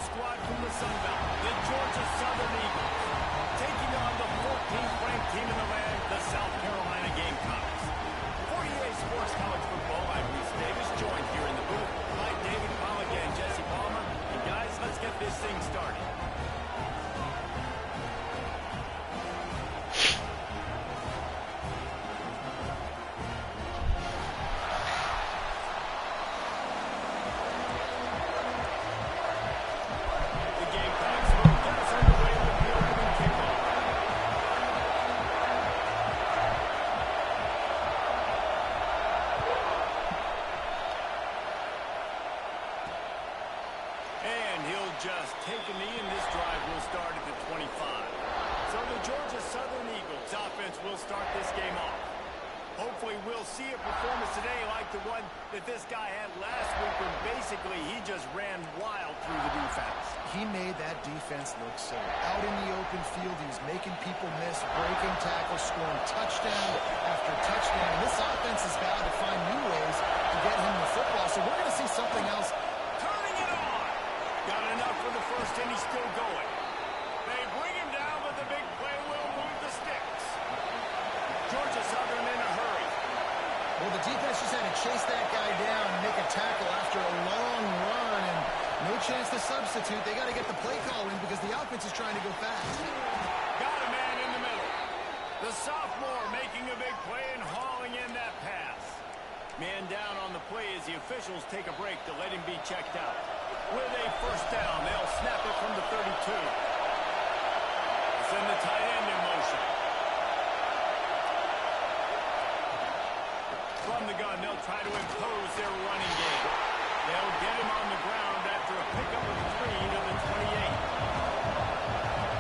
squad from the Sun Belt, the Georgia Southern Eagles, taking on the 14th ranked team in the land, the South Carolina Gamecocks. For EA Sports College Football, I'm Reese Davis, joined here in the booth by David Pollack and Jesse Palmer. And guys, let's get this thing started. Just take a knee, and this drive will start at the 25. So the Georgia Southern Eagles offense will start this game off. Hopefully we'll see a performance today like the one that this guy had last week when basically he just ran wild through the defense. He made that defense look silly. Out in the open field, he was making people miss, breaking tackles, scoring touchdown after touchdown. And this offense has got to find new ways to get him the football. So we're going to see something else. Got enough for the first, and he's still going. They bring him down, but the big play will move the sticks. Georgia Southern in a hurry. Well, the defense just had to chase that guy down and make a tackle after a long run, and no chance to substitute. They got to get the play call in because the offense is trying to go fast. Got a man in the middle. The sophomore making a big play and hauling in that pass. Man down on the play as the officials take a break to let him be checked out. With a first down, they'll snap it from the 32. Send the tight end in motion. From the gun, they'll try to impose their running game. They'll get him on the ground after a pickup of 3 to the 28.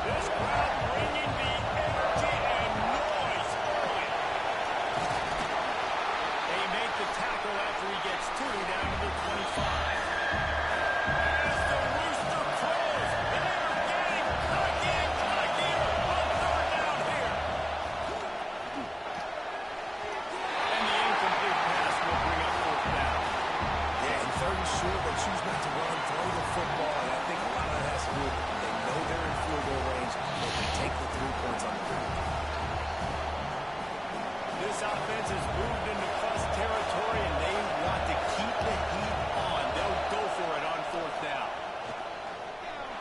This crowd bringing the energy and noise early. They make the tackle after he gets 2 down to the 25. Choose not to run, throw the football, and I think a lot of that has to do with they know they're in field goal range. They can take the 3 points on the ground. This offense has moved into plus territory, and they want to keep the heat on. They'll go for it on 4th down.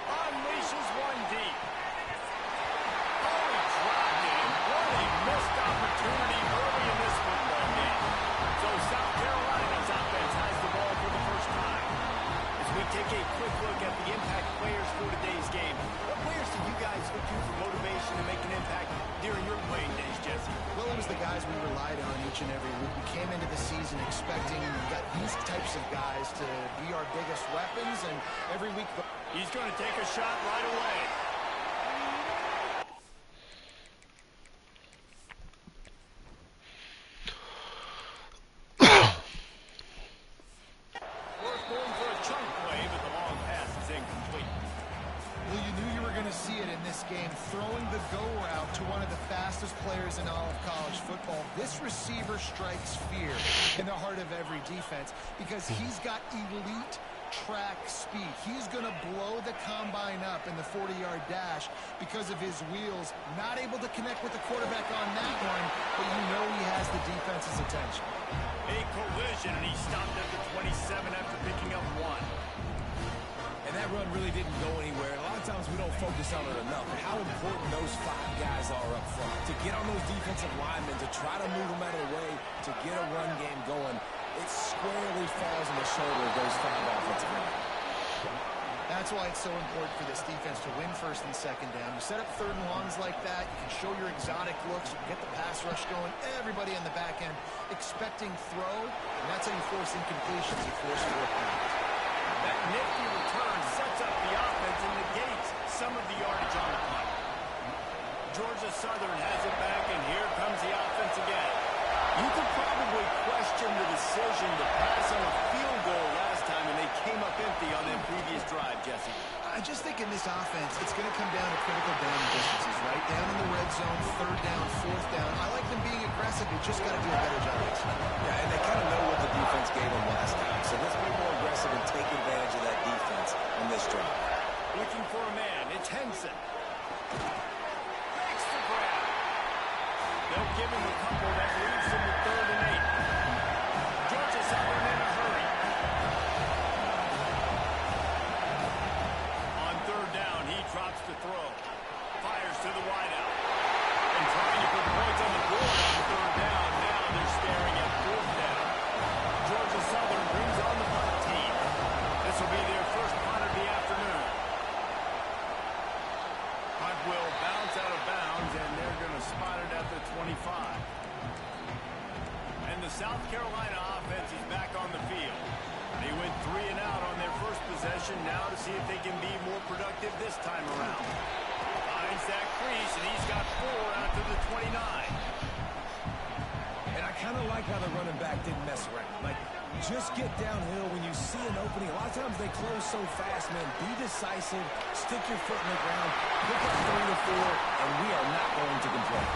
Unleashes one deep. Oh, he dropped it. What a missed opportunity early in this football game. So South Carolina's offense has the ball for the first time. We take a quick look at the impact players for today's game. What players do you guys look to for motivation to make an impact during your playing days, Jesse? Well, it was the guys we relied on each and every week. We came into the season expecting we got these types of guys to be our biggest weapons, and every week... He's going to take a shot right away. Game, throwing the go route to one of the fastest players in all of college football. This receiver strikes fear in the heart of every defense because he's got elite track speed. He's going to blow the combine up in the 40-yard dash because of his wheels. Not able to connect with the quarterback on that one, but you know he has the defense's attention. A collision, and he stopped at the 27 after picking up 1. And that run really didn't go anywhere. A lot of times we don't focus on it enough. How important those 5 guys are up front. To get on those defensive linemen, to try to move them out of the way, to get a run game going, it squarely falls on the shoulder of those 5 offensive linemen. That's why it's so important for this defense to win 1st and 2nd down. You set up 3rd and longs like that, you can show your exotic looks, you can get the pass rush going, everybody on the back end expecting throw, and that's how you force incompletions, you force 4th downs. That nifty return sets up the offense and negates some of the yardage on the punt. Georgia Southern has it back, and here comes the offense again. You could probably question the decision to pass on a field goal last time, and they came up empty on that previous drive, Jesse. I just think in this offense, it's going to come down to critical down distances, right? Down in the red zone, 3rd down, 4th down. I like them being aggressive. They just got to do a better job. Yeah, and they kind of know what the defense gave them last time. So let's be more aggressive and take advantage of that defense on this drive. Looking for a man. It's Henson. Makes the grab. They'll give him a couple that leaves him with 3rd and 8. Georgia Southern in a hurry. On 3rd down, he drops the throw. Fires to the wideout. And trying to put points on the board on 3rd down. Now they're staring at 4th down. Georgia Southern brings on the punt team. This will be their first punt of the afternoon. Punt will bounce out of bounds, and they're going to spot it at the 25. And the South Carolina offense is back on the field. They went 3 and out on their first possession. Now to see if they can be more productive this time around. Finds that crease, and he's got 4 out to the 29. And I kind of like how the running back didn't mess around. Like, just get downhill when you see an opening. A lot of times they close so fast, man. Be decisive, stick your foot in the ground, pick up 3 to 4, and we are not going to complain.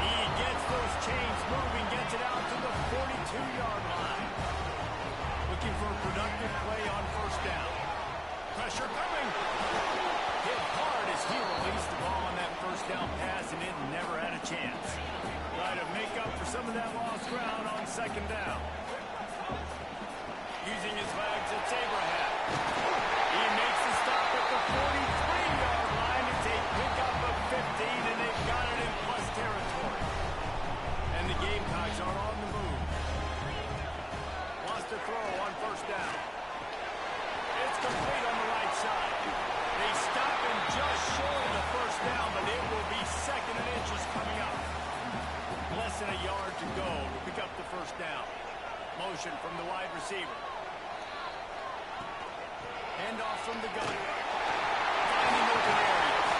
He gets those chains moving, gets it out to the 42-yard line. Looking for a productive play on 1st down. Pressure coming. Hit hard as he released the ball on that 1st down pass, and it never had a chance. Try to make up for some of that lost ground on 2nd down. Using his legs, it's Abraham. He makes the stop at the 43-yard line. It's a pickup of 15, and they've got it in plus territory. And the Gamecocks are on the move. Wants to throw on 1st down. It's complete on the right side. They stop him just short of the 1st down, but it will be 2nd and inches coming up. Less than a yard to go to pick up the 1st down. Motion from the wide receiver. Handoff from the gun. Finding open areas.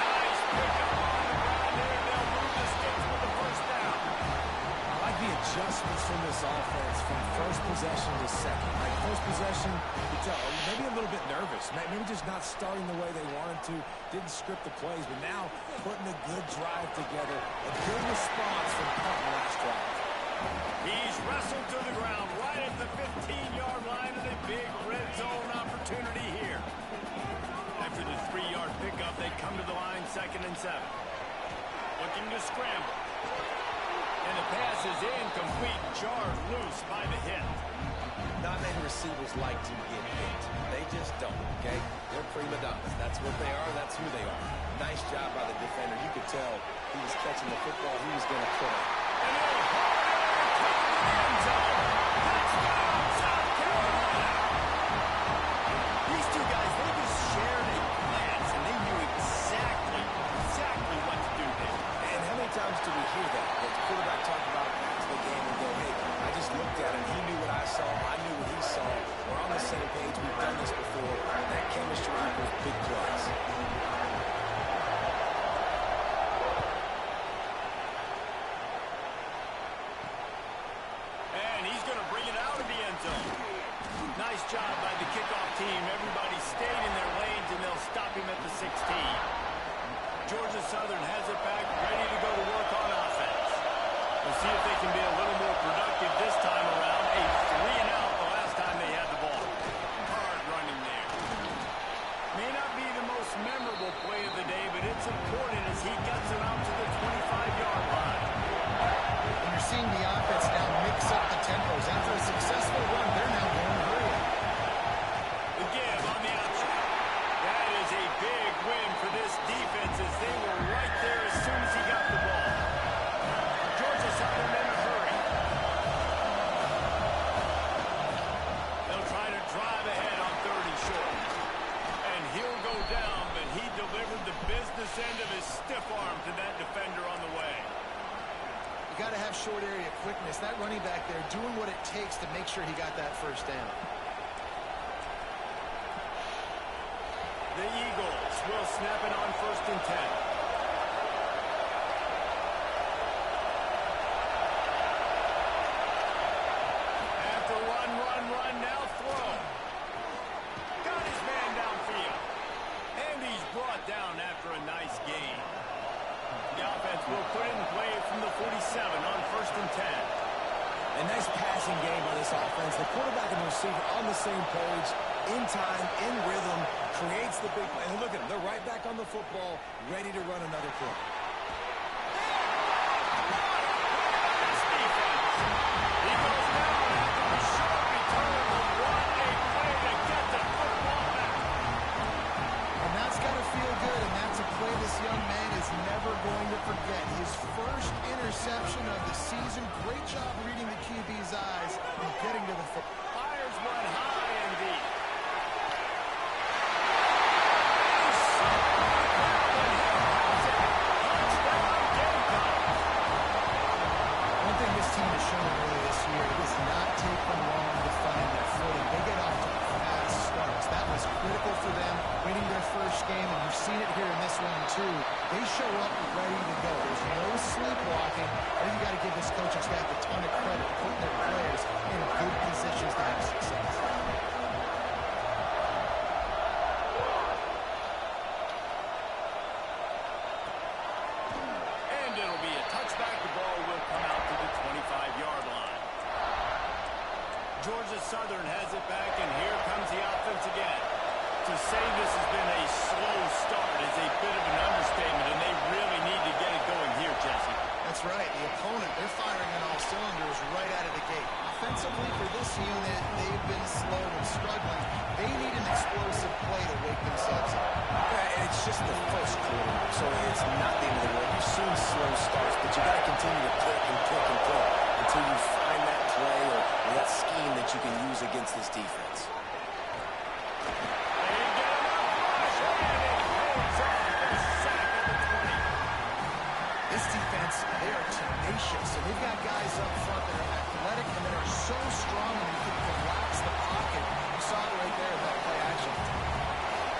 Nice pickup on the ground there. They'll move the sticks with the 1st down. I like the adjustments from this offense from first possession to second. Like, first possession, you tell, maybe a little bit nervous. Maybe just not starting the way they wanted to. Didn't script the plays, but now putting a good drive together. A good response from punt last drive. He's wrestled to the ground right at the 15-yard line, and a big red zone opportunity here. After the 3-yard pickup, they come to the line 2nd and 7. Looking to scramble. And the pass is incomplete, jarred loose by the hit. Not many receivers like to get hit. They just don't, okay? They're prima donnas. That's what they are. That's who they are. Nice job by the defender. You could tell he was catching the football he was going to put on. Touchdown, South Carolina! These two guys, they just shared a glance, and they knew exactly what to do there. And how many times do we hear that? The quarterback talk about it after the game and go, hey, I just looked at him. He knew what I saw. I knew what he saw. We're on the same page. We've done this before. That chemistry equals big plays. Nice job by the kickoff team. Everybody stayed in their lanes, and they'll stop him at the 16. Georgia Southern has it back, ready to go to work on offense. We'll see if they can be a little more productive this time around. A 3 and out the last time they had the ball. Hard running there. May not be the most memorable play of the day, but it's important as he gets it out to the 25-yard line. And you're seeing the offense now mix up the tempos. After a successful run, they're now going to hurry. The give on the outside. That is a big win for this defense as they were right there as soon as he got the ball. Georgia Southern in a hurry. They'll try to drive ahead on 3rd and short. And he'll go down, but he delivered the business end of his stiff arm to that defender on the way. You got to have short area quickness. That running back there doing what it takes to make sure he got that 1st down. The Eagles will snap it on 1st and 10. After run, now throw. Got his man downfield. And he's brought down after a nice gain. The offense will put it in play from the 47 on 1st and 10. A nice passing game by this offense. The quarterback and the receiver on the same page, in time, in rhythm, creates the big play. And look at them. They're right back on the football, ready to run another play. He goes down after a short return. What a play to get the football back. And that's got to feel good, and that's a play this young man is never going to forget. His first interception of the season. Great job reading the QB's eyes and getting to the football. Fires one high and deep. One thing this team has shown early this year, it does not take them long to find their footing. They get off to fast starts. That was critical for them winning their first game, and you've seen it here in this one too. They show up ready to go. There's no sleepwalking. I think you got to give this coaching staff a ton of credit for putting their players in good positions to have success. And it'll be a touchback. The ball will come out to the 25-yard line. Georgia Southern has it back, and here comes the offense again. To say this has been a slow start is a bit of an understatement, and they really need to get it going here, Jesse. That's right. The opponent, they're firing on all cylinders right out of the gate. Offensively for this unit, they've been slow and struggling. They need an explosive play to wake themselves up. Yeah, and it's just the first quarter, so it's not the end of the world. You've seen slow starts, but you got to continue to click and click and click until you find that play or that scheme that you can use against this defense. This defense, they are tenacious, and they've got guys up front that are athletic and that are so strong and can collapse the pocket. You saw it right there in that play action.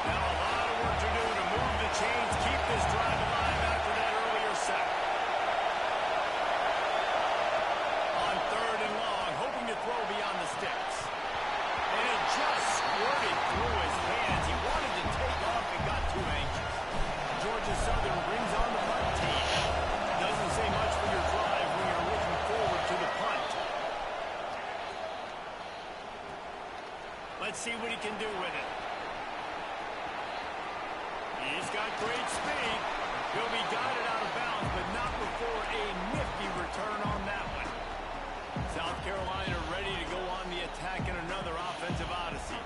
Now a lot of work to do to move the chains, keep this drive alive after that earlier sack. On 3rd and long, hoping to throw beyond the sticks. And it just squirted through his hands. He wanted to take off and got too anxious. Georgia Southern brings on the punt team. Doesn't say much for your drive when you're looking forward to the punt. Let's see what he can do with it. He's got great speed. He'll be guided out of bounds, but not before a nifty return on that one. South Carolina ready to go on the attack in another offensive odyssey.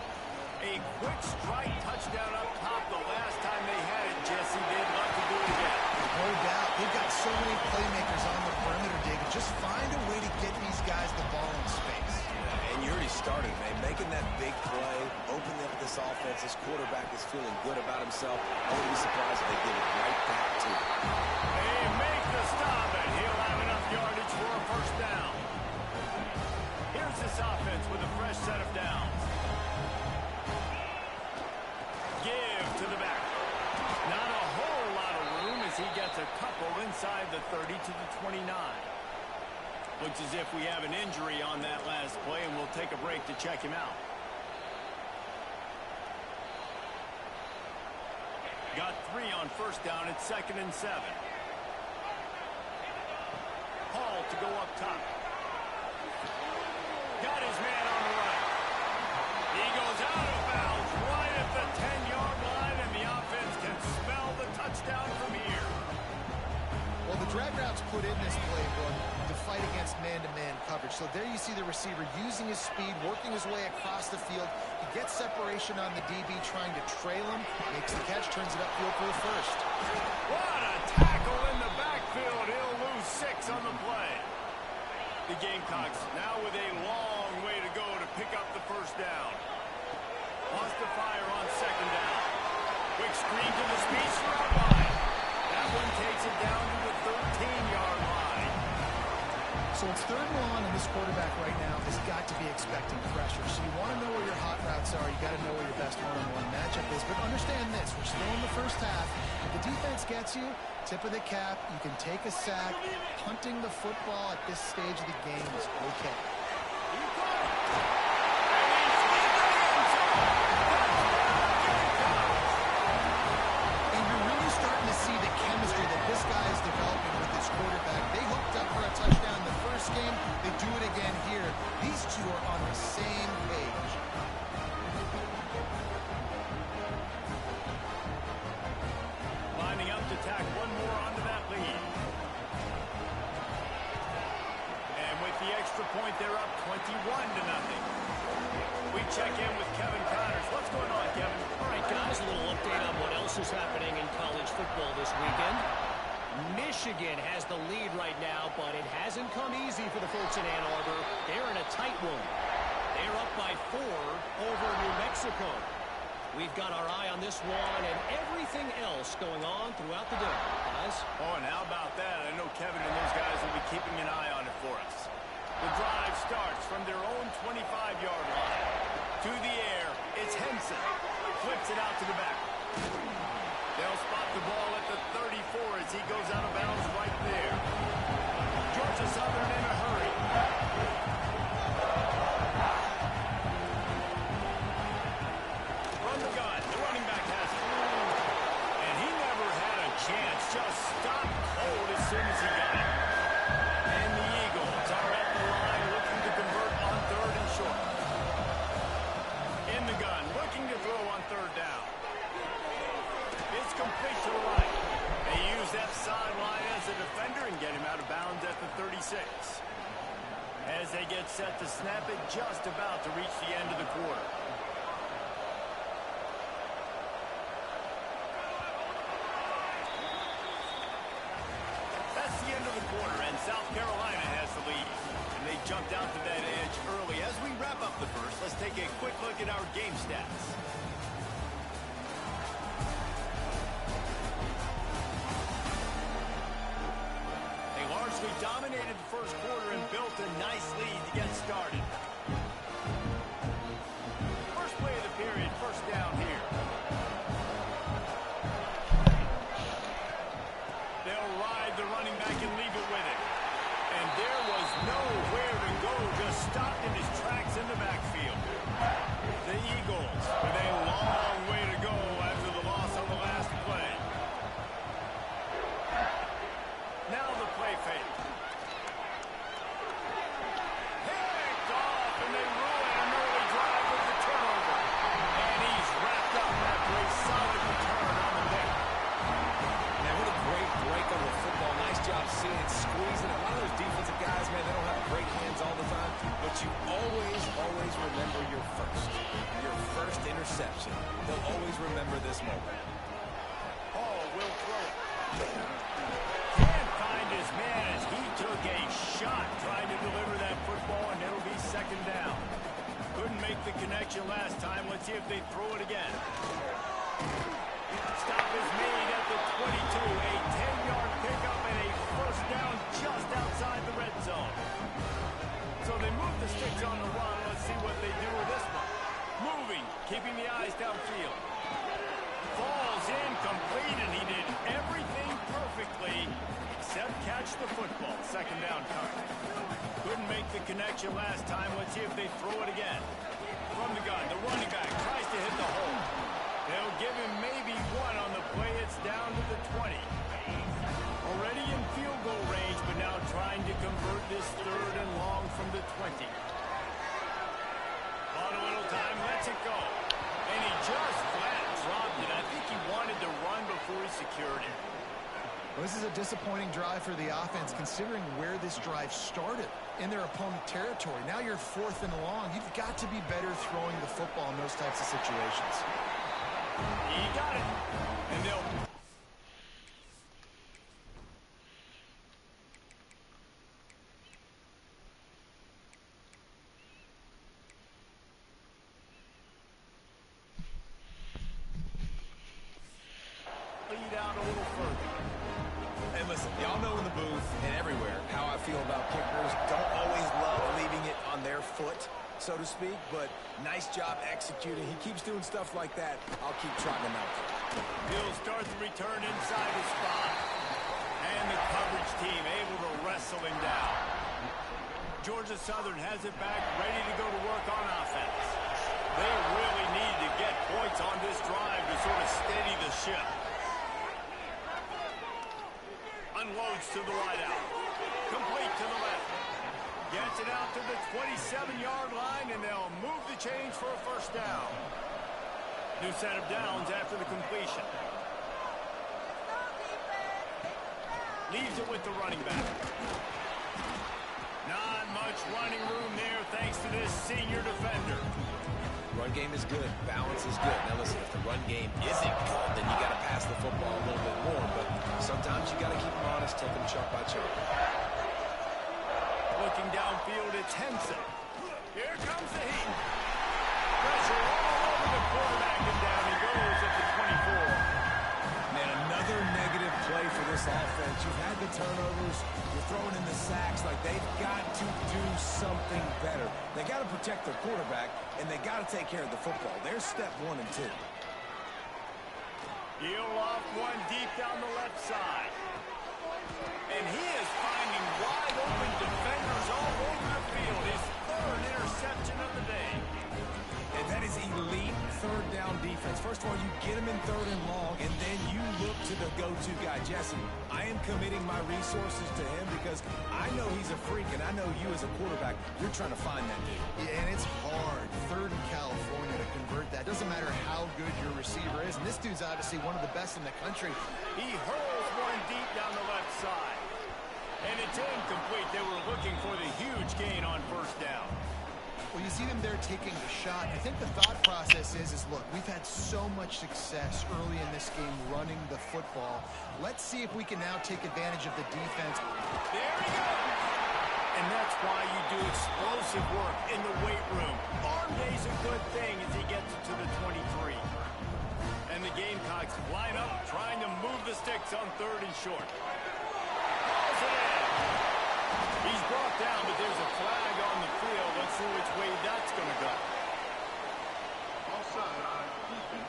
A quick strike touchdown up top the last time they had it, Jesse. They'd love to do it again. No doubt. They've got so many playmakers on the perimeter, David. Just find a way to get these guys the ball in space. Yeah, and you already started, man. Making that big play, opening up this offense. This quarterback is feeling good about himself. I wouldn't be surprised if they give it right back to him. They make the stop, and he'll have enough yardage for a first down. Here's this offense with a fresh set of downs. Give to the back. Not a whole lot of room as he gets a couple inside the 30 to the 29. Looks as if we have an injury on that last play, and we'll take a break to check him out. Got 3 on first down. It's 2nd and 7. Hall to go up top. Got his man on the right. He goes out of bounds right at the 10-yard line, and the offense can smell the touchdown from here. Well, the drag routes put in this playbook to fight against man-to-man coverage. So there you see the receiver using his speed, working his way across the field. He gets separation on the DB, trying to trail him, makes the catch, turns it upfield for the first. What a tackle in the backfield. He'll lose 6 on the play. The Gamecocks now with a long way to go to pick up the first down. Wants to fire on 2nd down. Quick screen to the speedster out wide. That one takes it down to the 13-yard line. So it's 3rd and long, and this quarterback right now has got to be expecting pressure. So you want to know where your hot routes are. You got to know where your best one-on-one matchup is. But understand this: we're still in the first half. If the defense gets you, tip of the cap. You can take a sack. Punting the football at this stage of the game is okay. And you're really starting to see the chemistry that this guy is developing with his quarterback. They hooked up for a touchdown in the first game. They do it again here. These two are on the same page. else is happening in college football this weekend? Michigan has the lead right now, but it hasn't come easy for the folks in Ann Arbor. They're in a tight one. They're up by 4 over New Mexico. We've got our eye on this one and everything else going on throughout the day. Guys? Oh, and how about that? I know Kevin and those guys will be keeping an eye on it for us. The drive starts from their own 25-yard line. To the air, it's Henson. Flips it out to the back. They'll spot the ball at the 34 as he goes out of bounds right there. Georgia Southern in a hurry. From the gun, the running back has it. And he never had a chance. Just stopped cold as soon as he got it. And the Eagles are at the line looking to convert on 3rd and short. In the gun, looking to throw on 3rd down. It's complete to the right. They use that sideline as a defender and get him out of bounds at the 36. As they get set to snap it, just about to reach the end of the quarter. That's the end of the quarter, and South Carolina has the lead. And they jumped out to that edge early. As we wrap up the first, let's take a quick look at our game stats. Largely dominated the first quarter and built a nice lead to get started. First play of the period, first down here. They'll ride the running back and leave it with it. And there was nowhere to go, just stopped in his tracks in the backfield. The Eagles with a long way to go after the loss on the last play. Now the play fake. Picked off, and they ruin an early drive with the turnover. And he's wrapped up after a solid return on the pick. Man, what a great break on the football. Nice job seeing it, squeezing. A lot of those defensive guys, man, they don't have great hands all the time. But you always remember your first interception. They'll always remember this moment. Hall will throw it. Can't find his man as he took a shot trying to deliver that football, and it'll be 2nd down. Couldn't make the connection last time. Let's see if they throw it again. Stop is made at the 22. A 10-yard pickup and a first down just outside the red zone. So they move the sticks on the run. Let's see what they do with this one. Moving, keeping the eyes downfield. Falls in, complete, and he did everything perfectly except catch the football. 2nd down target. Couldn't make the connection last time. Let's see if they throw it again. From the gun, the running back tries to hit the hole. They'll give him maybe 1 on the play. It's down to the 20. Already in field goal range, but now trying to convert this 3rd and long from the 20. On a little time, lets it go. And he just flat dropped it. I think he wanted to run before he secured it. Well, this is a disappointing drive for the offense, considering where this drive started in their opponent territory. Now you're 4th and long. You've got to be better throwing the football in those types of situations. He got it. And they'll... lead out a little further. And listen, y'all know in the booth and everywhere how I feel about kickers. Don't always love leaving it on their foot, so to speak, but nice job executing. He keeps doing stuff like that. I'll keep trotting him out there. He'll start the return inside the spot. And the coverage team able to wrestle him down. Georgia Southern has it back, ready to go to work on offense. They really need to get points on this drive to sort of steady the ship. Unloads to the wideout. Complete to the left. Gets it out to the 27-yard line, and they'll move the chains for a first down. New set of downs after the completion. Leaves it with the running back. Not much running room there thanks to this senior defender. Run game is good. Balance is good. Now listen, if the run game isn't good, then you got to pass football a little bit more, but sometimes you got to keep them honest, take them chunk by chunk. Looking downfield, it's Henson. Here comes the heat. Pressure all over the quarterback, and down he goes at the 24. Man, another negative play for this offense. You've had the turnovers. You're throwing in the sacks. Like, they've got to do something better. They got to protect their quarterback, and they got to take care of the football. There's step 1 and 2. Heel off one deep down the left side. And he is finding wide open defenders all over the field. His 3rd interception of the day. And that is elite third down defense. First of all, you get him in 3rd and long, and then you look to the go-to guy. Jesse, I am committing my resources to him because I know he's a freak, and I know you as a quarterback, you're trying to find that dude. Yeah, and it's hard, 3rd in California, to convert that. Doesn't matter how good your receiver is, and this dude's obviously one of the best in the country. He hurls one deep down the left side. And it's incomplete. They were looking for the huge gain on 1st down. Well, you see them there taking the shot. I think the thought process is look, we've had so much success early in this game running the football. Let's see if we can now take advantage of the defense. There he goes. And that's why you do explosive work in the weight room. Arm day's a good thing as he gets it to the 23. And the Gamecocks line up trying to move the sticks on 3rd and short. Calls it in. He's brought down, but there's a flag on the field. Let's see which way that's going to go. Offside on defense.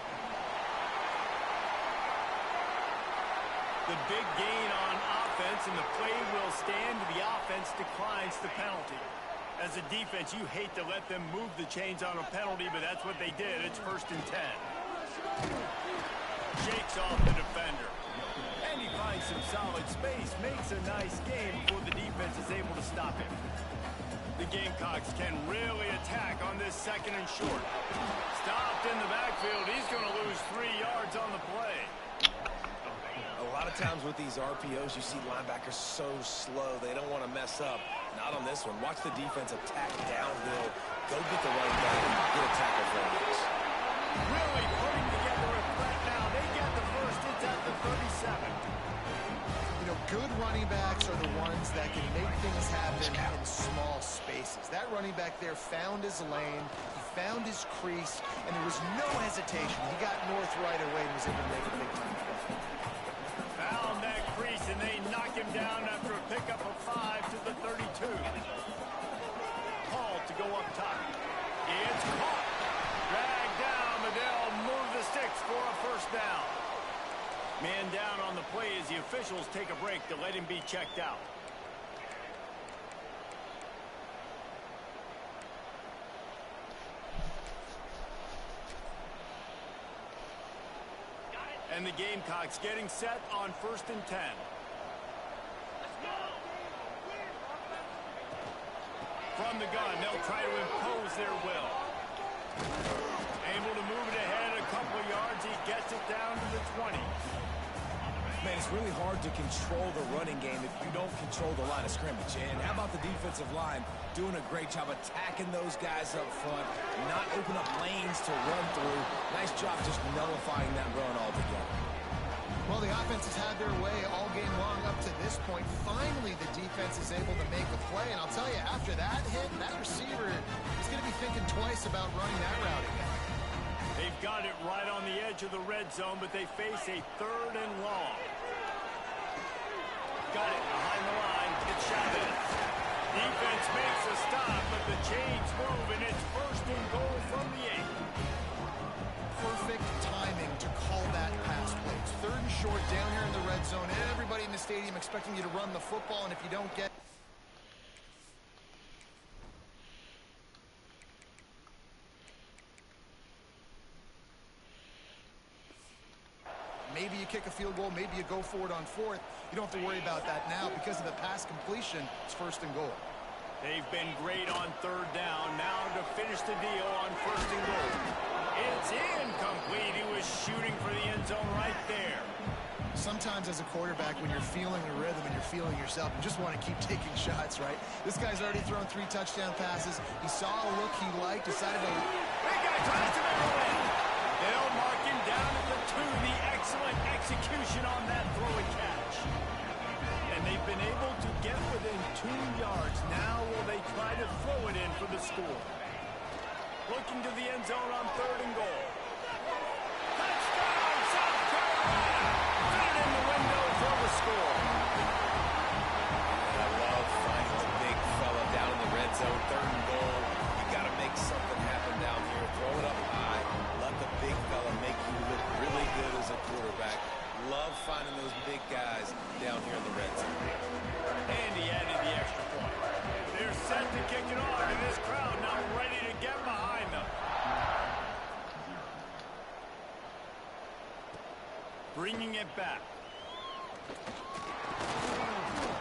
The big gain on offense, and the play will stand. The offense declines the penalty. As a defense, you hate to let them move the chains on a penalty, but that's what they did. It's 1st and 10. Shakes off the defender. And he finds some solid space, makes a nice game before the defense is able to stop him. The Gamecocks can really attack on this 2nd and short. Stopped in the backfield. He's going to lose 3 yards on the play. A lot of times with these RPOs, you see linebackers so slow. They don't want to mess up. Not on this one. Watch the defense attack downhill. Go get the running back and get a tackle for him. Really putting together a threat now. They get the first. It's at the 37. You know, good running backs are the ones that can make things happen in small spaces. That running back there found his lane, he found his crease, and there was no hesitation. He got north right away and was able to make a big time play. Found that crease, and they knock him down after a pickup of 5 to the 32. Paul to go up top. It's caught. Dragged down, but they'll move the sticks for a 1st down. Man down on the play as the officials take a break to let him be checked out. And the Gamecocks getting set on 1st and 10. From the gun, they'll try to impose their will. Able to move it ahead a couple of yards. He gets it down to the 20. Man, it's really hard to control the running game if you don't control the line of scrimmage. And how about the defensive line doing a great job attacking those guys up front, not open up lanes to run through. Nice job just nullifying that run altogether. Well, the offense has had their way all game long up to this point. Finally, the defense is able to make a play. And I'll tell you, after that hit, that receiver is going to be thinking twice about running that route again. They've got it right on the edge of the red zone, but they face a 3rd and long. Got it behind the line. It's Chavez. Defense makes a stop, but the chains move, and it's 1st and goal from the 8. Perfect timing to call that pass play. It's 3rd and short down here in the red zone. Everybody in the stadium expecting you to run the football, and if you don't get maybe you kick a field goal, maybe you go for it on 4th. You don't have to worry about that now. Because of the pass completion, it's 1st and goal. They've been great on 3rd down. Now to finish the deal on 1st and goal. It's incomplete. He was shooting for the end zone right there. Sometimes as a quarterback, when you're feeling the rhythm and you're feeling yourself, you just want to keep taking shots, right? This guy's already thrown 3 touchdown passes. He saw a look he liked, decided to... Big guy tries to barrel in. They'll mark him down at the 2. The excellent execution separation on that throw and catch. And they've been able to get within 2 yards. Now will they try to throw it in for the score? Looking to the end zone on 3rd and goal. Touchdown, South Carolina! Put it in the window for the score. I love finding the big fella down in the red zone. 3rd and goal. You got to make something happen down here. Throw it up high. Let the big fella make you look really good as a quarterback. Love finding those big guys down here in the red zone. And he added the extra point. They're set to kick it off, and this crowd now ready to get behind them. Bringing it back.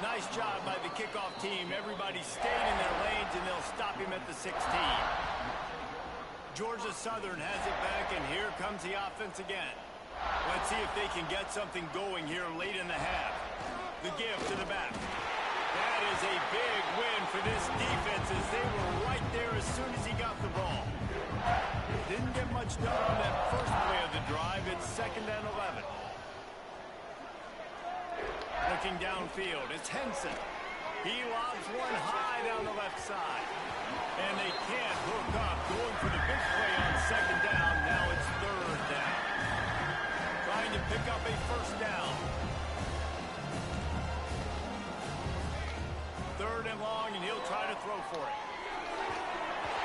Nice job by the kickoff team. Everybody stayed in their lanes, and they'll stop him at the 16. Georgia Southern has it back, and here comes the offense again. Let's see if they can get something going here late in the half. The give to the back. That is a big win for this defense as they were right there as soon as he got the ball. Didn't get much done on that first play of the drive. It's 2nd and 11. Looking downfield, it's Henson. He lobs one high down the left side. And they can't hook up. Going for the big play on 2nd down. Now it's 3rd down. Trying to pick up a 1st down. 3rd and long, and he'll try to throw for it.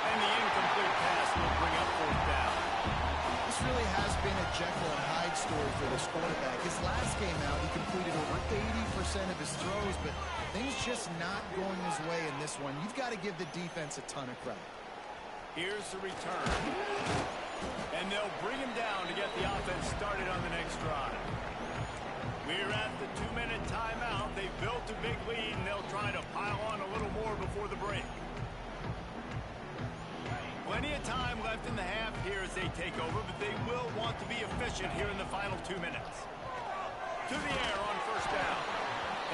And the incomplete pass will bring up 4th down. This really has been a Jekyll and Hyde story for this quarterback. His last game out, he completed over 80% of his throws, but things just not going his way in this one. You've got to give the defense a ton of credit. Here's the return. And they'll bring him down to get the offense started on the next drive. We're at the 2-minute timeout. They've built a big lead, and they'll try to pile on a little more before the break. Plenty of time left in the half here as they take over, but they will want to be efficient here in the final 2 minutes. To the air on 1st down.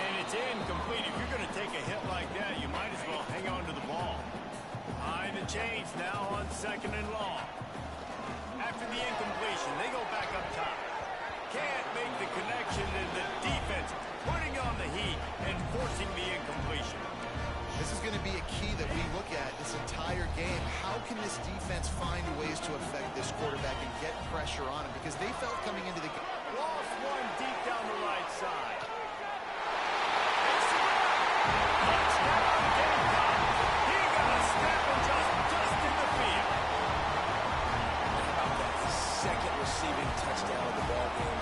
And it's incomplete. If you're going to take a hit like that, you might as well hang on to the ball. Behind the chains now on 2nd and long. After the incompletion, they go back up top. Can't make the connection, and the defense putting on the heat and forcing the incompletion. This is going to be a key that we look at this entire game. How can this defense find ways to affect this quarterback and get pressure on him? Because they felt coming into the game. Lost one deep down the right side. Touchdown, Gamecocks. He got a snap and just in the field. About that 2nd receiving touchdown of the ball game.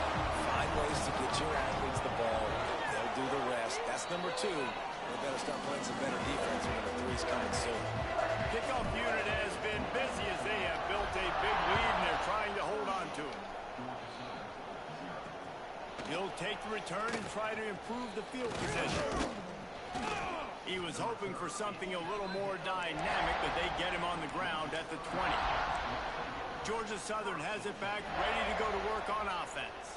Find ways to get your athletes the ball. They'll do the rest. That's number 2. They better start playing some better defense when number 3's coming soon. Kickoff unit has been busy as they have built a big lead, and they're trying to hold on to it. He'll take the return and try to improve the field position. He was hoping for something a little more dynamic, but they get him on the ground at the 20. Georgia Southern has it back, ready to go to work on offense.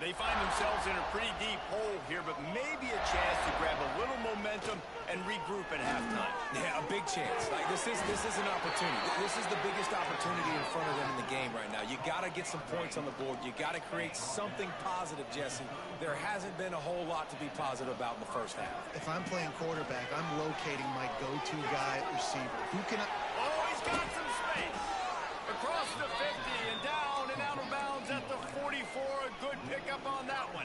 They find themselves in a pretty deep hole here, but maybe a chance to grab a little momentum and regroup at halftime. Yeah, a big chance. Like this is an opportunity. This is the biggest opportunity in front of them in the game right now. You got to get some points on the board. You got to create something positive, Jesse. There hasn't been a whole lot to be positive about in the first half. If I'm playing quarterback, I'm locating my go-to guy at receiver. Who can I... Oh, he's got some space. Across the 50 and down and out of bounds at the 44. A good pickup on that one.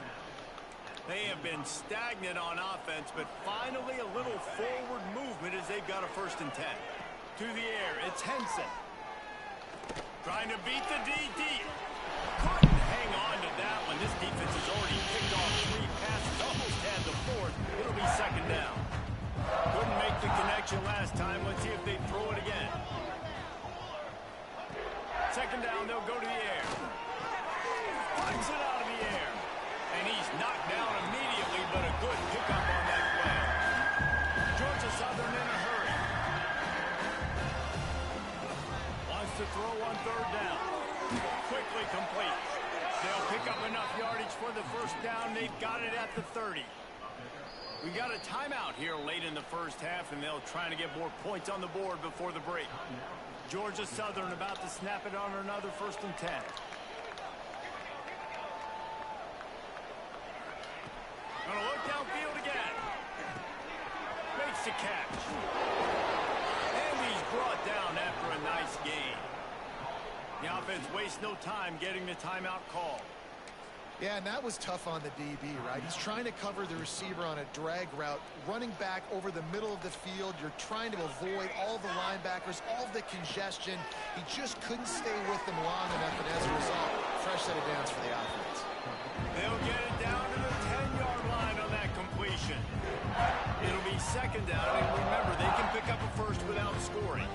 They have been stagnant on offense, but finally a little forward movement as they've got a 1st and 10. To the air, it's Henson. Trying to beat the DD. Couldn't hang on to that one. This defense has already picked off 3 passes, almost had the 4th. It'll be 2nd down. Couldn't make the connection last time. Let's see if they throw it again. 2nd down, they'll go to the air. Punts it out of the air. And he's knocked down immediately, but a good pickup on that play. Georgia Southern in a hurry. Wants to throw on 3rd down. Quickly complete. They'll pick up enough yardage for the 1st down. They've got it at the 30. We got a timeout here late in the first half, and they'll try to get more points on the board before the break. Georgia Southern about to snap it on another 1st and 10. catch. And he's brought down after a nice gain. The offense wastes no time getting the timeout call. Yeah, and that was tough on the DB, right? He's trying to cover the receiver on a drag route, running back over the middle of the field. You're trying to avoid all the linebackers, all the congestion. He just couldn't stay with them long enough, and as a result, fresh set of downs for the offense. They'll get it down to the 10-yard line on that completion. It'll be second down, and remember, they can pick up a first without scoring.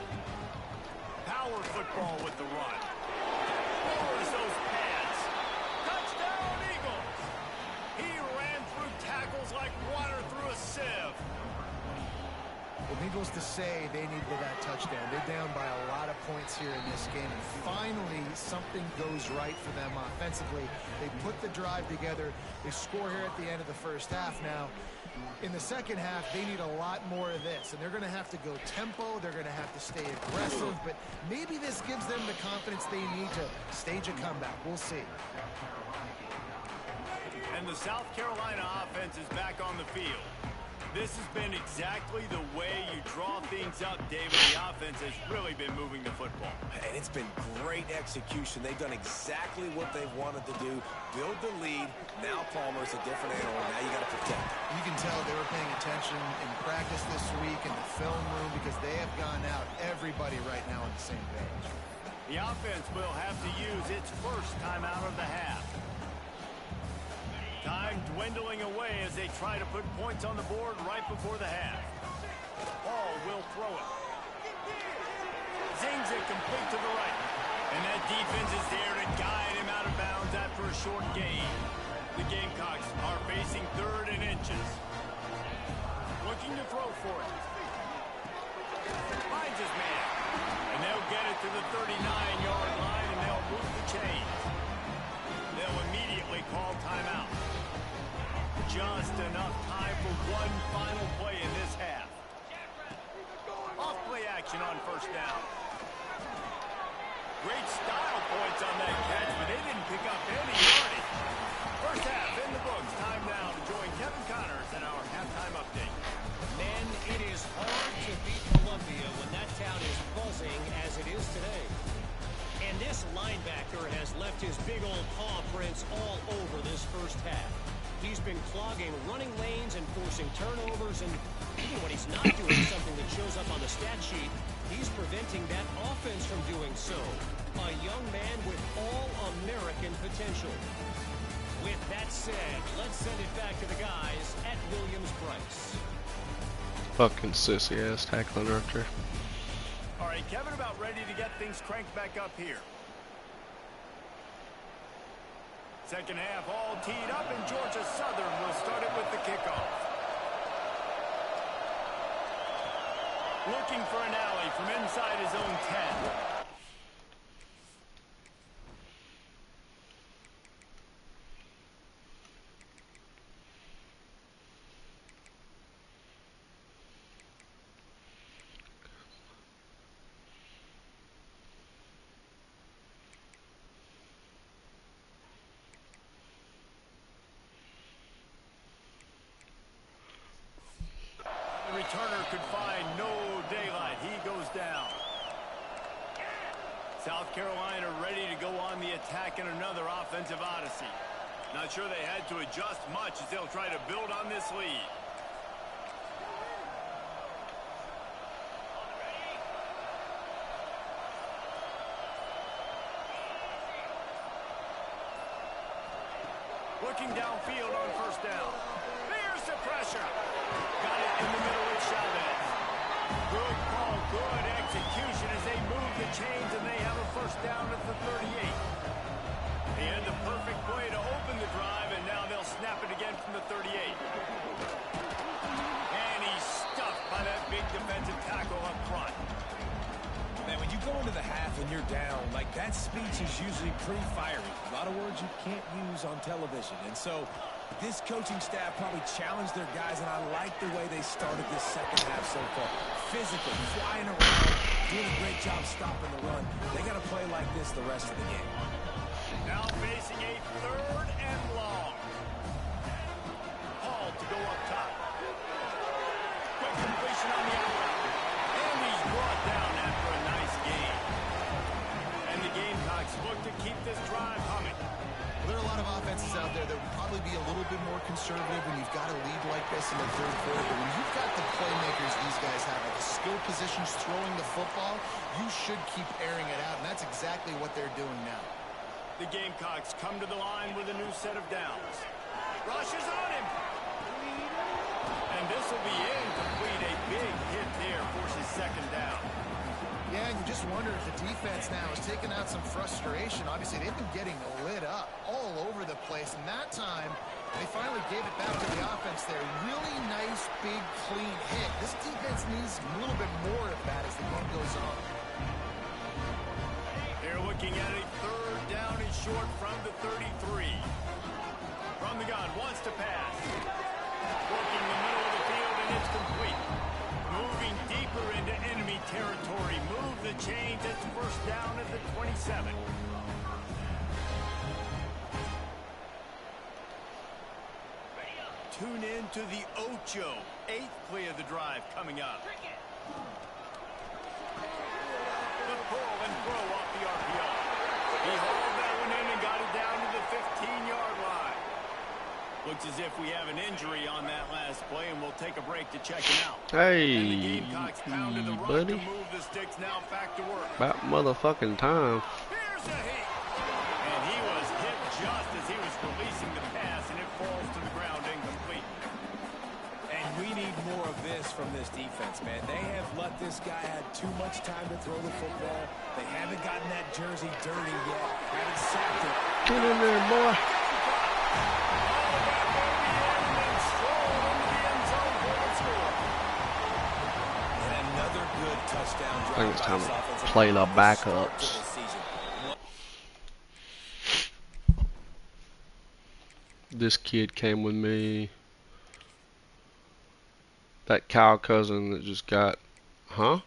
Power football with the run. Lowers those pads. Touchdown, Eagles! He ran through tackles like water through a sieve. Well, needless to say, they needed that touchdown. They're down by a lot of points here in this game. And finally, something goes right for them offensively. They put the drive together. They score here at the end of the first half. Now, in the second half, they need a lot more of this. And they're going to have to go tempo. They're going to have to stay aggressive. But maybe this gives them the confidence they need to stage a comeback. We'll see. And the South Carolina offense is back on the field. This has been exactly the way you draw things up, David. The offense has really been moving the football. And it's been great execution. They've done exactly what they've wanted to do. Build the lead. Now Palmer's a different animal. Now you got to protect. You can tell they were paying attention in practice this week in the film room because they have gone out everybody right now on the same page. The offense will have to use its first timeout of the half. Time dwindling away as they try to put points on the board right before the half. Hall will throw it. Zings it complete to the right. And that defense is there to guide him out of bounds after a short gain. The Gamecocks are facing third and inches. Looking to throw for it. Finds his man. And they'll get it to the 39-yard line, and they'll move the chains. They'll immediately call timeout. Just enough time for one final play in this half. Off play action on first down. Great style points on that catch, but they didn't pick up any yardage. First half in the books. Time now to join Kevin Connors in our halftime update. Men, it is hard to beat Columbia when that town is buzzing as it is today. And this linebacker has left his big old paw prints all over this first half. He's been clogging running lanes and forcing turnovers, and even when he's not doing something that shows up on the stat sheet, he's preventing that offense from doing so. A young man with all-American potential. With that said, let's send it back to the guys at Williams-Brice. Fucking sissy-ass tackling director. All right, Kevin, about ready to get things cranked back up here. Second half all teed up, and Georgia Southern will start it with the kickoff. Looking for an alley from inside his own 10. Returner could find no daylight. He goes down. South Carolina ready to go on the attack in another offensive odyssey. Not sure they had to adjust much as they'll try to build on this lead. Looking downfield on first down. There's the pressure. Got it in the middle of Chavez. Good call, good execution as they move the chains, and they have a first down at the 38. They had the perfect play to open the drive, and now they'll snap it again from the 38. And he's stuffed by that big defensive tackle up front. Man, when you go into the half and you're down, like that speech is usually pretty fiery. A lot of words you can't use on television. And so this coaching staff probably challenged their guys, and I like the way they started this second half so far. Physical, flying around, doing a great job stopping the run. They got to play like this the rest of the game. Now facing a third and long. Hall to go up top. Quick completion on defenses out there that would probably be a little bit more conservative when you've got a lead like this in the third quarter. But when you've got the playmakers these guys have at the skill positions throwing the football, you should keep airing it out, and that's exactly what they're doing now. The Gamecocks come to the line with a new set of downs. Rushes on him. And this will be incomplete. A big hit there forces second down. Yeah, and you just wonder if the defense now is taking out some frustration. Obviously, they've been getting lit up all over the place, and that time they finally gave it back to the offense there. Really nice, big, clean hit. This defense needs a little bit more of that as the game goes on. They're looking at a third down and short from the 33. From the gun, wants to pass. Working the middle of the field, and it's complete. Moving deeper into enemy territory. Move the chains. It's first down at the 27. Tune in to the Ocho. 8th play of the drive coming up. The pull and throw off the RPO. He hauled that one in and got it down to the 15-yard line. Looks as if we have an injury on that last play, and we'll take a break to check him out. Hey, buddy. Move the sticks, now back to work. About motherfucking time. Here's a hit. And he was hit just as he was releasing the pass, and it falls to the ground incomplete. And we need more of this from this defense, man. They have let this guy have too much time to throw the football. They haven't gotten that jersey dirty yet. Haven't sacked it. Get in there, boy. I think it's time to play the backups. This kid came with me. That Kyle cousin that just got, huh?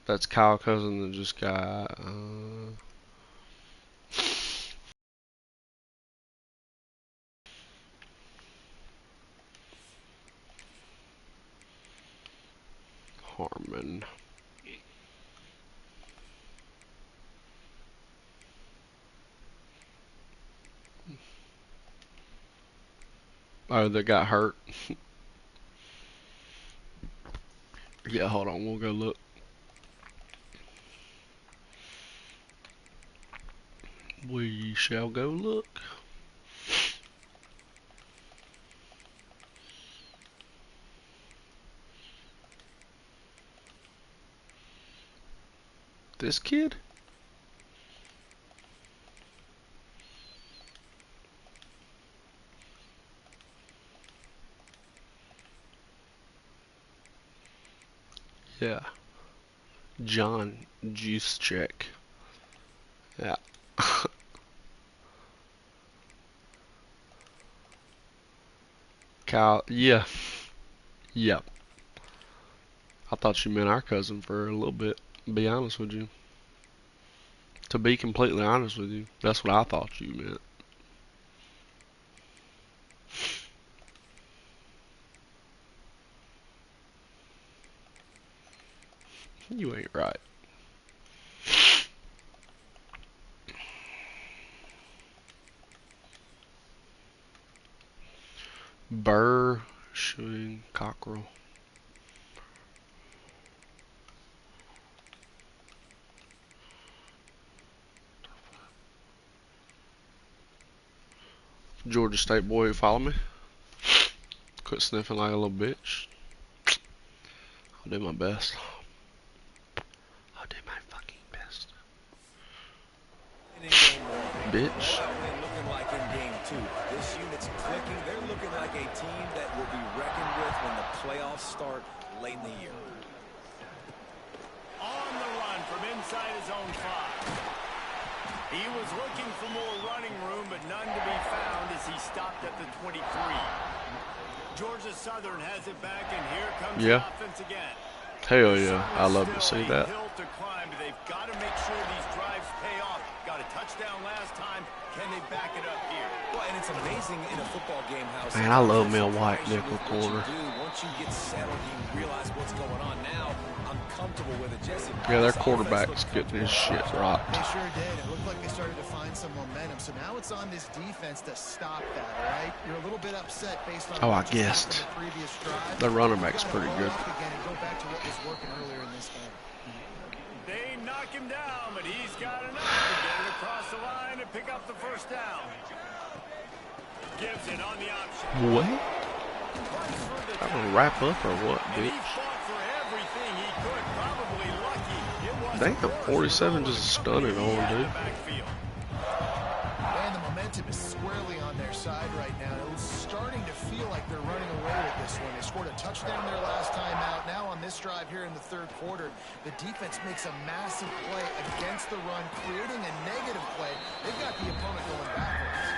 That's Kyle cousin that just got, Harmon. Oh, that got hurt. Yeah, hold on, we'll go look. We shall go look. This kid? Yeah. John Juice Check. Yeah. Kyle, yeah. Yep. I thought you meant our cousin for a little bit, to be honest with you. To be completely honest with you, that's what I thought you meant. You ain't right. Burr, shooting, cockerel. Georgia State boy, follow me. Quit sniffing like a little bitch. I'll do my best. I'll do my fucking best. Bitch. Looking like in game 2. This unit's clicking. They're looking like a team that will be reckoned with when the playoffs start late in the year. On the run from inside his own 5. He was looking for more running room, but none to be found as he stopped at the 23. Georgia Southern has it back, and here comes the offense again. Hell yeah, I love to see that. Hill to climb, but they've got to make sure these drives pay off. Got a touchdown last time. Can they back it up here? Well, and it's amazing in a football game how Man, I love sometimes me a it white surprises you nickel with what you corner. do. Once you get settled, you realize what's going on. Now I'm comfortable with it. Jesse, Yeah, their this offense quarterback's looked getting his comfortable. shit rocked. They sure did. It looked like they started to find some momentum. So now it's on this defense to stop that, all right? You're a little bit upset based on Oh, I what just happened guessed. the previous drive. The running You back's gotta pretty own good. up again and go back to what was working earlier in this game. They knock him down, but he's got enough to get it across the line and pick up the first down. Gibson on the option. What? Runs for the I'm gonna tackle. wrap up or what, And he bitch? fought for everything he could. Probably lucky. It was Damn, 47 just stunning on him, dude. And the momentum is squarely on their side right now. It was starting to feel like they're running away with this one. They scored a touchdown their last time out. Now on this drive here in the third quarter, the defense makes a massive play against the run, creating a negative play. They've got the opponent going backwards.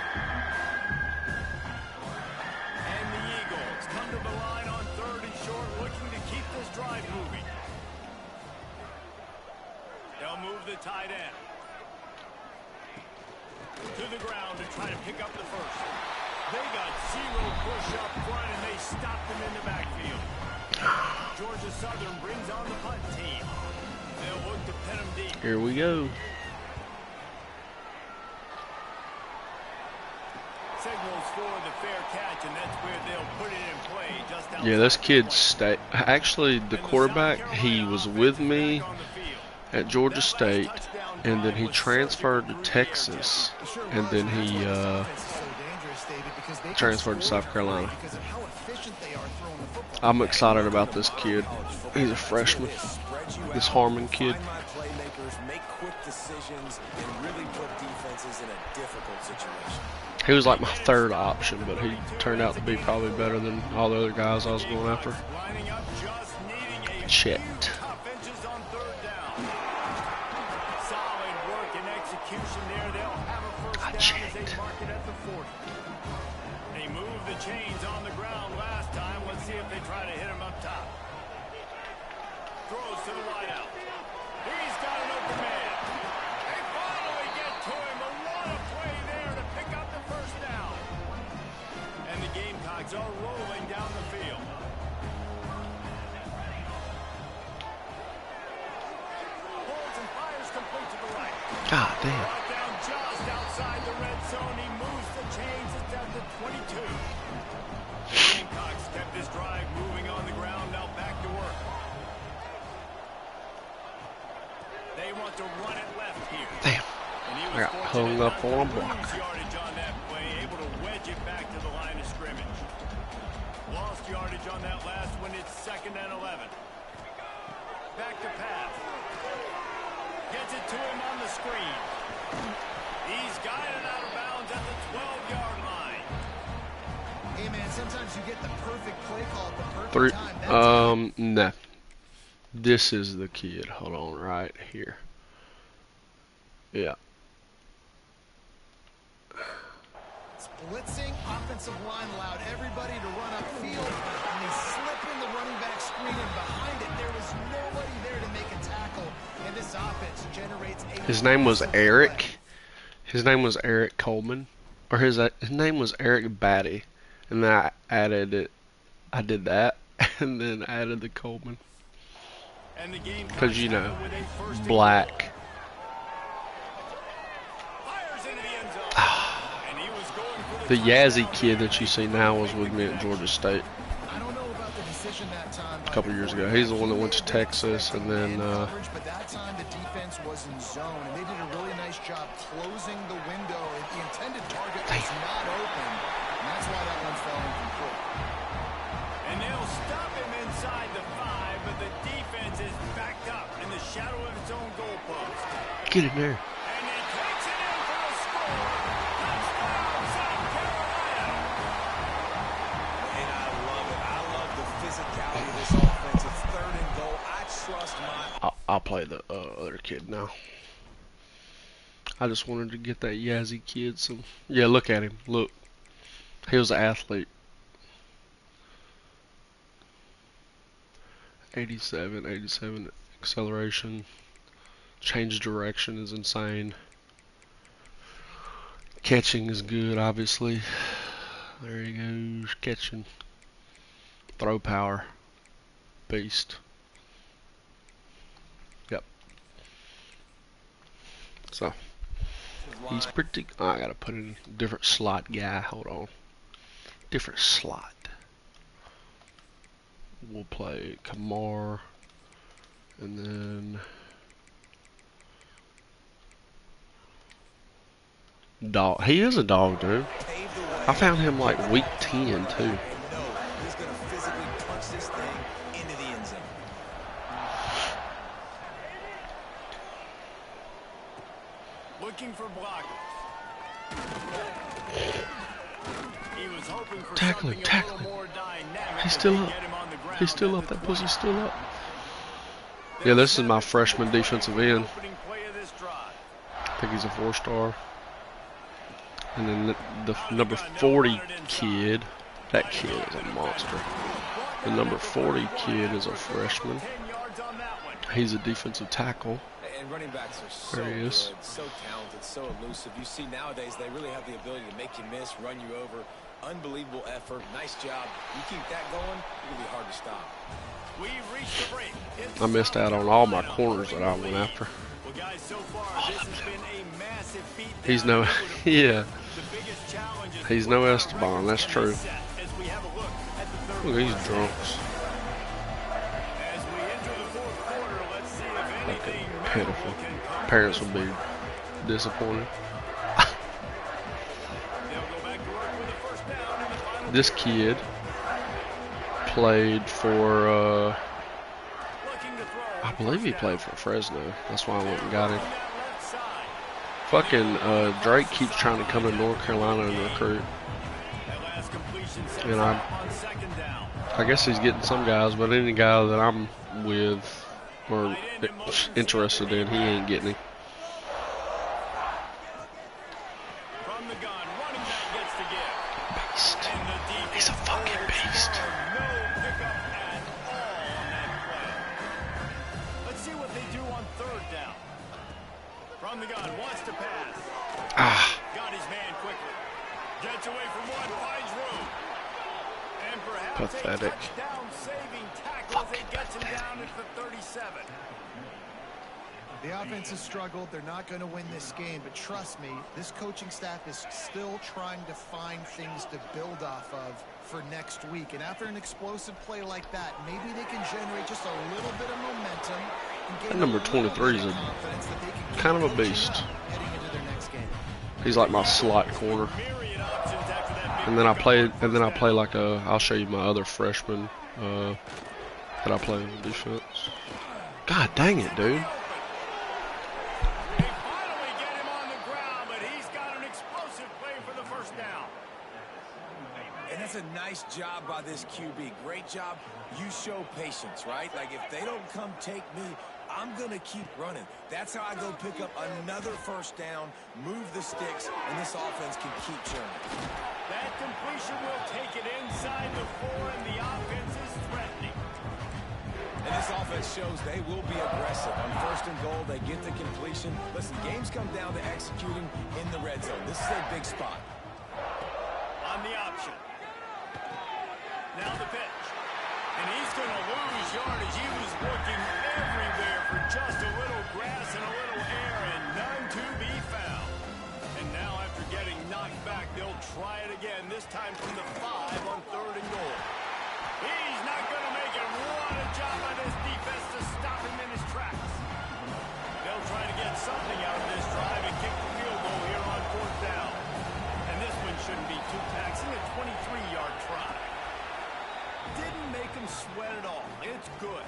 And the Eagles come to the line on third and short, looking to keep this drive moving. They'll move the tight end to the ground to try to pick up the first. They got zero push up front, and they stopped them in the backfield. Georgia Southern brings on the punt team. They'll look to pin them deep. Here we go. Signals for the fair catch, and that's where they'll put it in play. Just outside Yeah, this the kid 20. actually the quarterback, he was with me at Georgia State, and then he transferred to Texas, and then he transferred to South Carolina. I'm excited about this kid. He's a freshman. This Harmon kid. Make quick decisions and really put defenses in a difficult situation. He was like my third option, but he turned out to be probably better than all the other guys I was going after. Lining up, just needing a Checked. few tough inches on third down. Solid work and execution there. They'll have a first down as they checked. mark it at the 40. They moved the chains on the ground last time. Let's see if they try to hit him up top. Throws to the wideout. He's got an open man. They finally get to him, but what a play there to pick up the first down. And the Gamecocks are rolling down the field. Pulls and fires complete to the right. God damn. Brought down just outside the red zone. He moves the chains. It's at the 22. The Gamecocks kept this drive moving on the ground. Now back to work. They want to run it left here. Damn. And he I was got fortunate hung up not to on a lose block. yardage on that play, able to wedge it back to the line of scrimmage. Lost yardage on that last one. It's 2nd and 11. Back to pass. Gets it to him on the screen. He's guided out of bounds at the 12-yard line. Hey, man, sometimes you get the perfect play call at the perfect Three. time. That time Nah. This is the kid. Hold on, right here. Yeah. blitzing offensive line allowed everybody to run upfield, and they slip in the running back screen, and behind it there was nobody there to make a tackle, and this offense generates a His name was massive Eric. play. His name was Eric Coleman, or his name was Eric Batty, and then I added it. I did that, and then added the Coleman, because you know, black. The Yazzie kid that you see now was with me at Georgia State I don't know about the decision that time a couple years ago. He's the one that went to Texas, and then but that time the defense was in zone, and they did a really nice job closing the window. The intended target was not open, and that's why that one fell incomplete. And they'll stop him inside the 5, but the defense is backed up in the shadow of its own goalpost. get in there. And he takes it in for the score. Touchdown, South Carolina. And I love it. I love the physicality of this offense. It's 3rd and goal. I trust my... I'll play the other kid now. I just wanted to get that Yazzie kid some. Yeah, look at him. Look, he was an athlete. 87 acceleration. Change direction is insane. Catching is good, obviously. There he goes, catching. Throw power. Beast. Yep. So, he's pretty... Oh, I gotta put in a different slot guy. Hold on. Different slot. We'll play Kamar. And then... Dog. He is a dog, dude. I found him like week 10, too. He's going to physically punch this thing into the end zone. Looking for blockers. He was hoping for Tackle him, something tackle a little him. more dynamic. He's still up. Get him on the ground. He's still up. That pussy's still up. Yeah, this is my freshman defensive end. Opening play of this drive. I think he's a 4-star. And then the number 40 kid, that kid is a monster. The number 40 kid is a freshman. 10 yards on that one. He's a defensive tackle. And running backs are so There he is. good, so talented, so elusive. You see nowadays they really have the ability to make you miss, run you over. Unbelievable effort. Nice job. You keep that going, it'll be hard to stop. We've reached the break. I missed out on all my corners that I went after. Well, guys, so far this has been a massive beat. He's no, yeah, The biggest challenge is he's no Esteban, that's true. as we have a look at the third. Look at these drunks. As we enter the fourth quarter, let's see if anything Pitiful. memorable can come. Parents would be disappointed. They'll go back to work with a first down in the final. This kid played for, Looking to throw I on believe he first played down. for Fresno. That's why I went and got him. On that left side. Fucking Drake keeps trying to come to North Carolina and recruit. That last completion sets And up on second down. I guess he's getting some guys, but any guy that I'm with or interested in, he ain't getting him. From the gun, running back gets to give. Beast. And the defense He's a fucking beast. no pickup at all on that play. Let's see what they do on third down. From the gun, wants to pass. Ah, Got his man quickly. Gets away from one, finds room. And perhaps Pathetic. a touchdown-saving tackle as it gets him down at the 37. The offense has struggled. They're not going to win this game, but trust me, this coaching staff is still trying to find things to build off of for next week. And after an explosive play like that, maybe they can generate just a little bit of momentum and gain That number a little 23 is bit a confidence that they can keep kind of a coaching beast. up heading into their next game. he's like my slot corner. Myriad options after that big And then I pickup on play first like a. I'll show you my other freshman that I play on defense. God dang it, dude! They finally get him on the ground, but he's got an explosive play for the first down. And that's a nice job by this QB. Great job. You show patience, right? Like, if they don't come take me, I'm going to keep running. That's how I go pick up another first down, move the sticks, and this offense can keep churning. That completion will take it inside the 4, and the offense is threatening. And this offense shows they will be aggressive. On first and goal, they get the completion. Listen, games come down to executing in the red zone. This is a big spot. On the option. Now the pitch. And he's going to lose yardage. He was working everywhere for just a little grass and a little air, and none to be found. And now after getting knocked back, they'll try it again, this time from the 5 on third and goal. He's not going to make it. What a job by this defense to stop him in his tracks. They'll try to get something out of this drive and kick the field goal here on fourth down. And this one shouldn't be too taxing, a 23-yard try. Didn't make him sweat at all. It's good.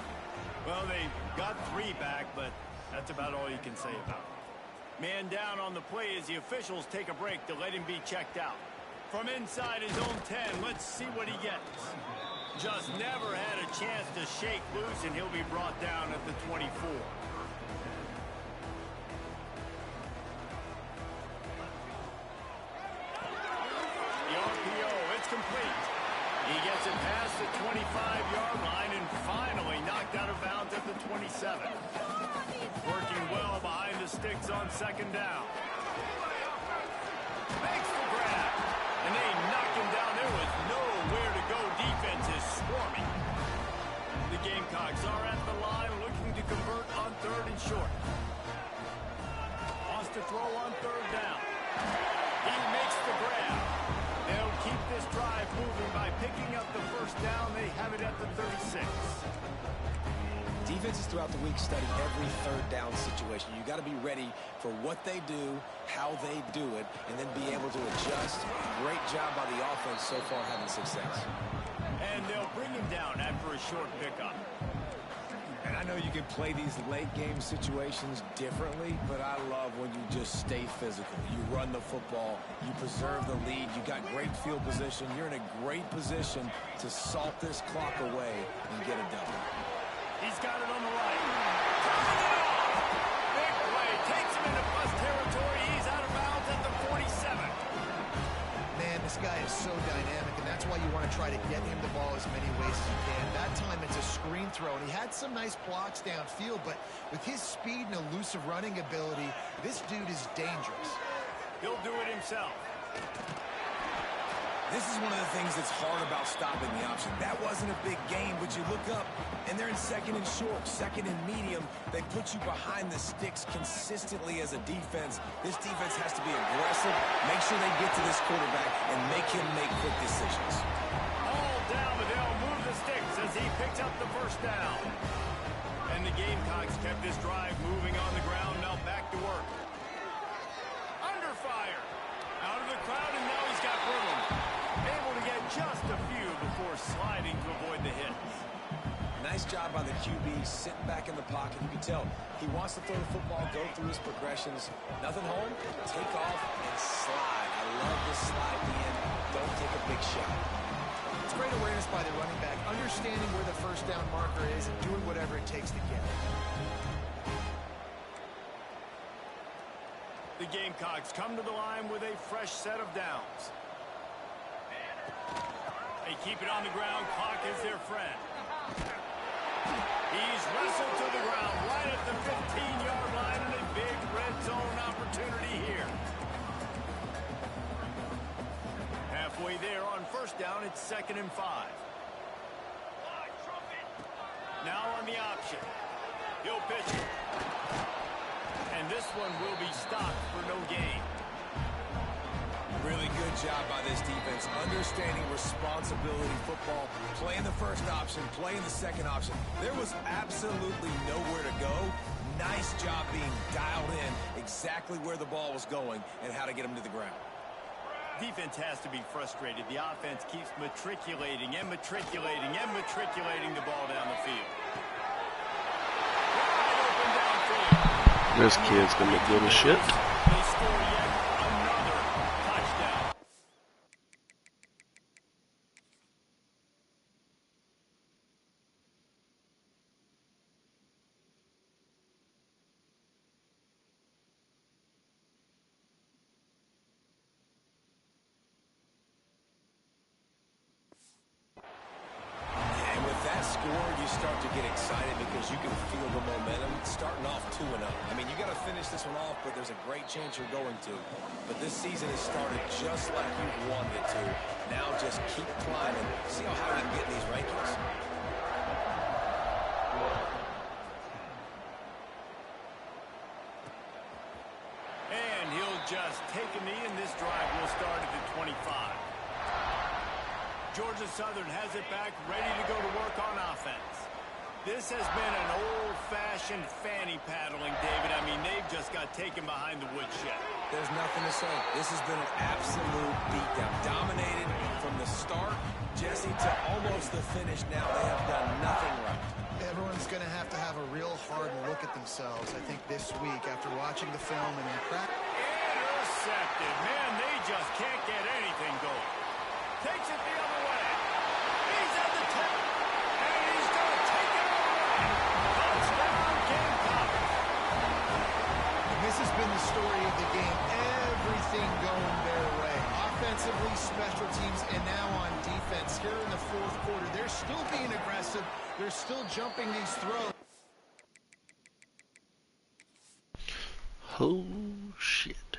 Well, they got 3 back, but that's about all you can say about it. Man down on the play as the officials take a break to let him be checked out. From inside his own 10, let's see what he gets. Just never had a chance to shake loose, and he'll be brought down at the 24. The RPO, it's complete. He gets it past the 25-yard line and finally knocked out of bounds at the 27. Working well behind the sticks on second down. Makes the grab. And they knocked him down. There was nowhere to go. Defense is swarming. The Gamecocks are at the line looking to convert on 3rd and short. Wants to throw on 3rd down. He makes the grab. They'll keep this drive moving by picking up the 1st down. They have it at the 36. Defenses throughout the week study every 3rd down situation. You got to be ready for what they do, how they do it, and then be able to adjust. Great job by the offense so far having success. And they'll bring him down after a short pickup. And I know you can play these late game situations differently, but I love when you just stay physical. You run the football, you preserve the lead, you got great field position, you're in a great position to salt this clock away and get a W. He's got it on the right. Turning it off. Big play. Takes him into bus territory. He's out of bounds at the 47. Man, this guy is so dynamic, and that's why you want to try to get him the ball as many ways as you can. That time it's a screen throw, and he had some nice blocks downfield, but with his speed and elusive running ability, this dude is dangerous. He'll do it himself. This is one of the things that's hard about stopping the option. That wasn't a big gain, but you look up, and they're in 2nd and short, 2nd and medium. They put you behind the sticks consistently as a defense. This defense has to be aggressive, make sure they get to this quarterback, and make him make quick decisions. All down, but they'll move the sticks as he picks up the 1st down. And the Gamecocks kept this drive moving on the ground. Now back to work. Under fire. Out of the crowd, and now he's got room. Able to get just a few before sliding to avoid the hits. Nice job by the QB, sitting back in the pocket. You can tell he wants to throw the football, go through his progressions. Nothing home, take off and slide. I love this slide in. Don't take a big shot. It's great awareness by the running back, understanding where the 1st down marker is and doing whatever it takes to get it. The Gamecocks come to the line with a fresh set of downs. They keep it on the ground. Clock is their friend. He's wrestled to the ground right at the 15-yard line, and a big red zone opportunity here. Halfway there on 1st down, it's 2nd and 5. Now on the option. He'll pitch it. And this one will be stopped for no gain. Really good job by this defense, understanding responsibility football, playing the 1st option, playing the 2nd option. There was absolutely nowhere to go. Nice job being dialed in exactly where the ball was going and how to get him to the ground. Defense has to be frustrated. The offense keeps matriculating and matriculating and matriculating the ball down the field. Wide open downfield. This kid's gonna look good as shit. They score yet another touchdown. And with that score, you start to get excited because you can feel the momentum starting off 2-0. I mean, you got to finish this one off, but there's a great chance you're going to. But this season has started just like you wanted it to. Now just keep climbing. See how high you can get in these rankings. And he'll just take a knee, and this drive will start at the 25. Georgia Southern has it back, ready to go to work on offense. This has been an old-fashioned fanny paddling, David. I mean, they've just got taken behind the woodshed. There's nothing to say. This has been an absolute beatdown. Dominated from the start, Jesse, to almost the finish now. They have done nothing right. Everyone's going to have a real hard look at themselves, I think, this week after watching the film and the crack. Intercepted. Man, they just can't get anything going. Takes it the other way. He's at the 10. And he's going to take it all the way. Touchdown, Gamecocks. And this has been the story of the game. Everything going their way. Offensively, special teams, and now on defense. Here in the 4th quarter, they're still being aggressive. They're still jumping these throws. Oh, shit.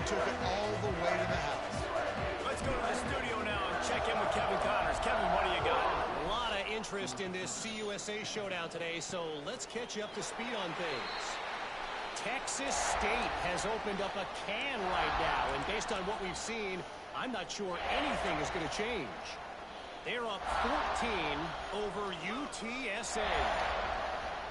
took it all the way to the house. Let's go to the studio now and check in with Kevin Connors. Kevin, what do you got? A lot of interest in this CUSA showdown today, so let's catch you up to speed on things. Texas State has opened up a can right now, and based on what we've seen, I'm not sure anything is going to change. They're up 14 over UTSA.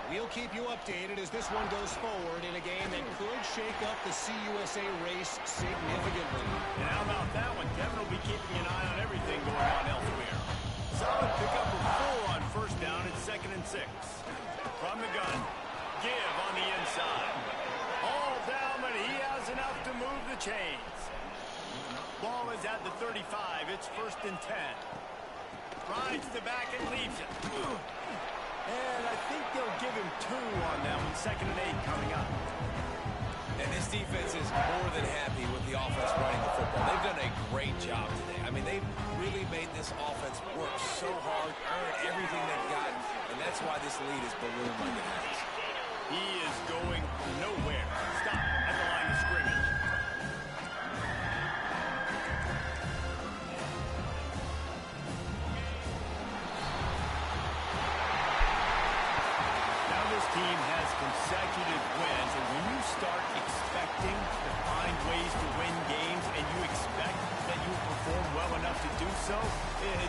We'll keep you updated as this one goes forward in a game that could shake up the CUSA race significantly. And how about that one? Kevin will be keeping an eye on everything going on elsewhere. Solid pickup of 4 on first down and 2nd and 6. From the gun, give on the inside. All down, but he has enough to move the chains. Ball is at the 35. It's 1st and 10. Rides the back and leaves it. And I think they'll give him 2 on that one. 2nd and 8 coming up. And this defense is more than happy with the offense running the football. They've done a great job today. I mean, they've really made this offense work so hard, earn everything they've gotten, and that's why this lead is ballooned like it has. He is going nowhere. Stop at the line of scrimmage. This team has consecutive wins, and when you start expecting to find ways to win games and you expect that you will perform well enough to do so,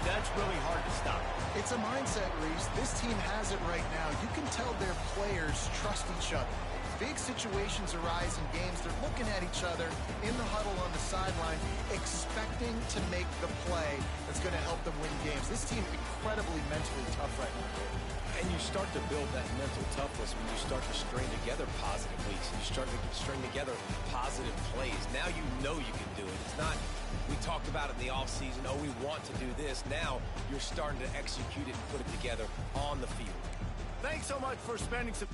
that's really hard to stop. It's a mindset, Reese. This team has it right now. You can tell their players trust each other. Big situations arise in games. They're looking at each other in the huddle on the sideline, expecting to make the play that's going to help them win games. This team incredibly mentally tough right now. And you start to build that mental toughness when you start to string together positive weeks. You start to string together positive plays. Now you know you can do it. It's not, we talked about it in the offseason, oh, we want to do this. Now you're starting to execute it and put it together on the field. Thanks so much for spending some